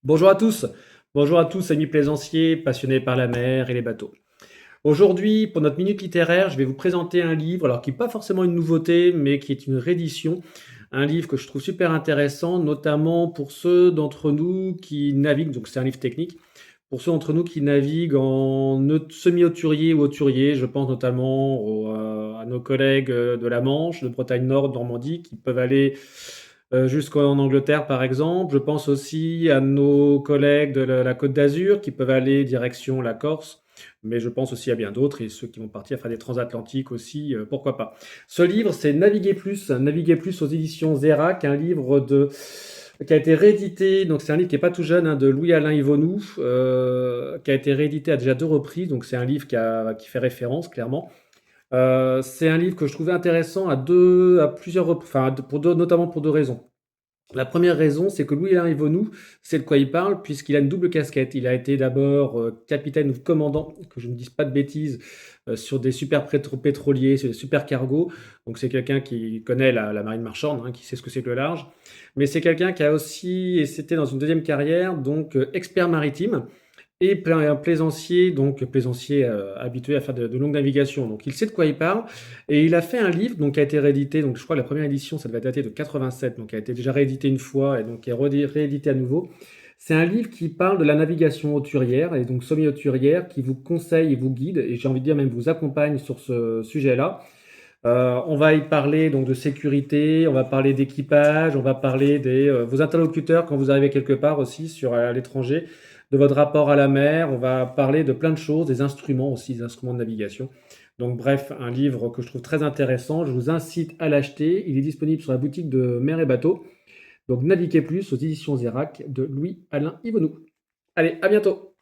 Bonjour à tous amis plaisanciers passionnés par la mer et les bateaux. Aujourd'hui, pour notre minute littéraire, je vais vous présenter un livre, alors qui n'est pas forcément une nouveauté, mais qui est une réédition. Un livre que je trouve super intéressant, notamment pour ceux d'entre nous qui naviguent, donc c'est un livre technique, pour ceux d'entre nous qui naviguent en semi-hauturier ou hauturier, je pense notamment à nos collègues de la Manche, de Bretagne Nord, de Normandie, qui peuvent aller jusqu'en Angleterre par exemple. Je pense aussi à nos collègues de la Côte d'Azur qui peuvent aller direction la Corse, mais je pense aussi à bien d'autres et ceux qui vont partir faire des transatlantiques aussi, pourquoi pas. Ce livre, c'est Naviguer plus aux éditions Zérac, un livre qui a été réédité, donc c'est un livre qui n'est pas tout jeune, hein, de Louis-Alain Yvonou, qui a été réédité à déjà 2 reprises, donc c'est un livre qui fait référence clairement. C'est un livre que je trouvais intéressant à plusieurs reprises, enfin, notamment pour 2 raisons. La première raison, c'est que Louis-Alain Yvonou sait de quoi il parle, puisqu'il a une double casquette. Il a été d'abord capitaine ou commandant, que je ne dise pas de bêtises, sur des super pétroliers, sur des super cargos. Donc c'est quelqu'un qui connaît la marine marchande, hein, qui sait ce que c'est que le large. Mais c'est quelqu'un qui a aussi, et c'était dans une deuxième carrière, donc expert maritime et un plaisancier, donc plaisancier habitué à faire de longues navigations. Donc il sait de quoi il parle. Et il a fait un livre donc, qui a été réédité. Donc je crois que la première édition, ça devait dater de 87, donc qui a été déjà réédité une fois et donc qui est réédité à nouveau. C'est un livre qui parle de la navigation hauturière et donc semi-hauturière, qui vous conseille et vous guide, et j'ai envie de dire même vous accompagne sur ce sujet-là. On va y parler donc de sécurité, on va parler d'équipage, on va parler des vos interlocuteurs quand vous arrivez quelque part aussi sur à l'étranger, de votre rapport à la mer. On va parler de plein de choses, des instruments aussi, des instruments de navigation. Donc bref, un livre que je trouve très intéressant. Je vous incite à l'acheter. Il est disponible sur la boutique de Mer et Bateaux. Donc Naviguer plus aux éditions Zérac de Louis-Alain Yvonou. Allez, à bientôt.